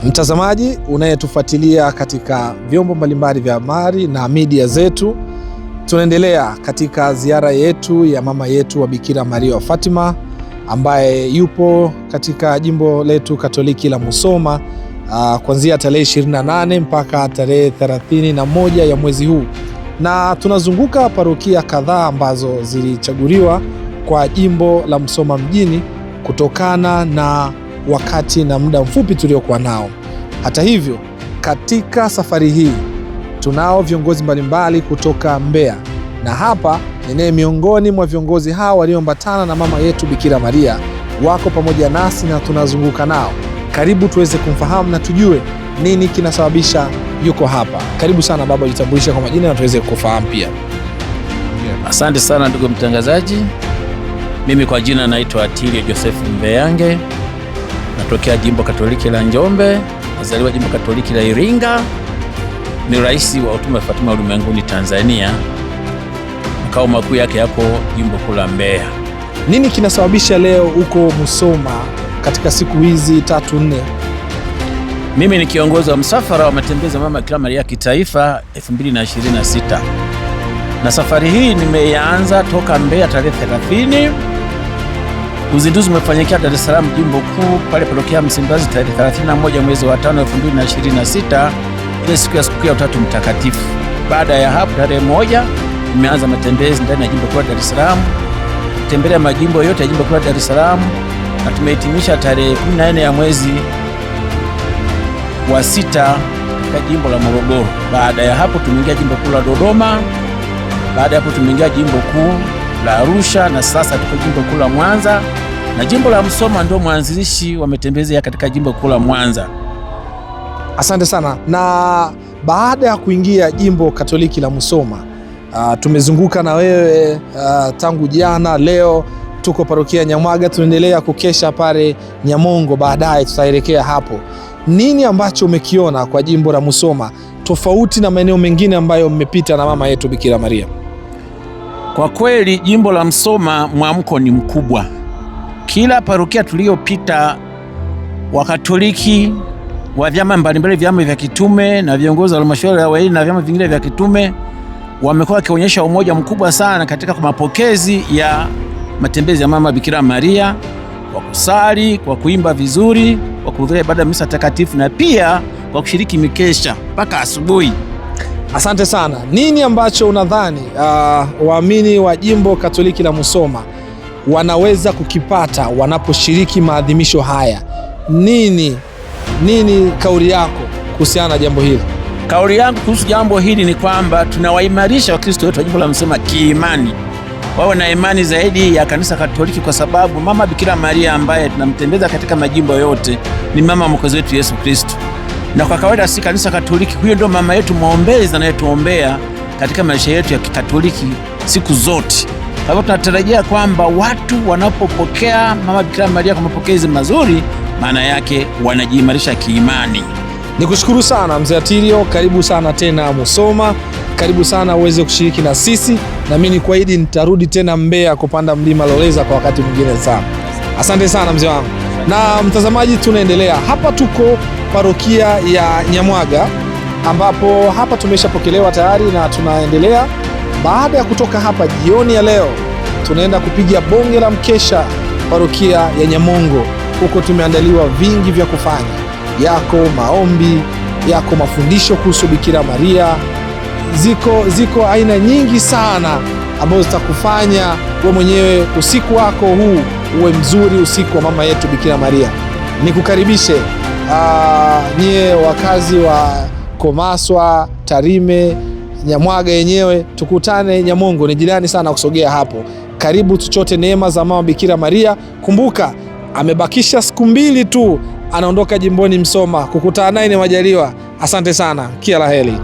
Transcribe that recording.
Mtazamaji unayetufuatilia katika vyombo mbalimbali vya habari na media zetu, tunaendelea katika ziara yetu ya mama yetu wa Bikira Maria wa Fatima ambaye yupo katika jimbo letu Katoliki la Musoma kuanzia tarehe 28 mpaka tarehe 31 ya mwezi huu, na tunazunguka parokia kadhaa ambazo zilichaguliwa kwa jimbo la Musoma mjini kutokana na wakati na muda mfupi tuliokuwa nao. Hata hivyo, katika safari hii tunao viongozi mbalimbali kutoka Mbeya, na hapa ninaye miongoni mwa viongozi hao walioambatana na mama yetu Bikira Maria, wako pamoja nasi na tunazunguka nao. Karibu tuweze kumfahamu na tujue nini kinasababisha yuko hapa. Karibu sana baba, jitambulishe kwa majina na tuweze kufahamu pia. Asante sana ndugu mtangazaji. Mimi kwa jina naitwa Atilio Joseph Mbeyange, natokea jimbo Katoliki la Njombe, nazaliwa jimbo Katoliki la Iringa, ni rais wa Utume wa Fatima Ulimwenguni Tanzania, makao makuu yake yako jimbo kuu la Mbeya. Nini kinasababisha leo uko Musoma katika siku hizi 3-4? Mimi ni kiongozi wa msafara wa matembezi ya mama Bikira Maria kitaifa 2026, na safari hii nimeanza toka Mbeya tarehe 30. Uzinduzi umefanyikia Dar es Salaam jimbo kuu pale parokia Msimbazi tarehe 31 mwezi wa 5 2026, ile siku ya sikukuu ya Utatu Mtakatifu. Baada ya hapo tarehe 1 nimeanza matembezi ndani ya jimbo kuu la Dar es Salaam, kutembelea majimbo yote ya jimbo kuu la Dar es Salaam, na tumehitimisha tarehe 14 ya mwezi wa 6 katika jimbo la Morogoro. Baada ya hapo tumeingia jimbo kuu la Dodoma, baada ya hapo tumeingia jimbo kuu la Arusha, na sasa tuko jimbo kuu la Mwanza, na jimbo la Musoma ndio mwanzilishi wa matembezi ya katika jimbo kuu la Mwanza. Asante sana. Na baada ya kuingia jimbo Katoliki la Musoma, tumezunguka na wewe tangu jana. Leo tuko parokia Nyamwaga, tunaendelea kukesha pale Nyamongo, baadaye tutaelekea hapo. Nini ambacho umekiona kwa jimbo la Musoma tofauti na maeneo mengine ambayo mmepita na mama yetu Bikira Maria? Kwa kweli jimbo la Musoma mwamko ni mkubwa. Kila parokia tuliyopita, Wakatoliki wa vyama mbalimbali, vyama vya kitume na viongozi wa halmashauri ya walei na vyama vingine vya kitume, wamekuwa wakionyesha umoja mkubwa sana katika mapokezi ya matembezi ya mama Bikira Maria, kwa kusali, kwa kuimba vizuri, kwa kuhudhuria ibada ya misa takatifu, na pia kwa kushiriki mikesha mpaka asubuhi. Asante sana. Nini ambacho unadhani waamini wa jimbo Katoliki la Musoma wanaweza kukipata wanaposhiriki maadhimisho haya? Nini kauli yako kuhusiana na jambo hili? Kauli yangu kuhusu jambo hili ni kwamba tunawaimarisha Wakristo wetu wa jimbo la Musoma kiimani, wawe na imani zaidi ya kanisa Katoliki, kwa sababu mama Bikira Maria ambaye tunamtembeza katika majimbo yote ni mama mwokozi wetu Yesu Kristo, na kwa kawaida si kanisa Katoliki, huyo ndio mama yetu mwombezi anayetuombea katika maisha yetu ya Kikatoliki siku zote. Kwa hivyo tunatarajia kwamba watu wanapopokea mama Bikira Maria kwa mapokezi mazuri, maana yake wanajiimarisha kiimani. Nikushukuru sana mzee Atilio, karibu sana tena Musoma, karibu sana uweze kushiriki na sisi, na mimi nikuahidi nitarudi tena Mbeya kupanda mlima Loleza kwa wakati mwingine sana. Asante sana mzee wangu. Na mtazamaji, tunaendelea hapa, tuko parokia ya Nyamwaga ambapo hapa tumeshapokelewa tayari na tunaendelea. Baada ya kutoka hapa jioni ya leo, tunaenda kupiga bonge la mkesha parokia ya Nyamongo. Huko tumeandaliwa vingi vya kufanya, yako maombi, yako mafundisho kuhusu Bikira Maria, ziko aina nyingi sana ambazo zitakufanya wewe mwenyewe usiku wako huu uwe mzuri, usiku wa mama yetu Bikira Maria. Nikukaribishe nyie wakazi wa Komaswa, Tarime, Nyamwaga yenyewe, tukutane Nyamongo, ni jirani sana kusogea hapo. Karibu tuchote neema za mama Bikira Maria. Kumbuka amebakisha siku 2 tu anaondoka jimboni Musoma. Kukutana naye ni majaliwa. Asante sana, kila la heri.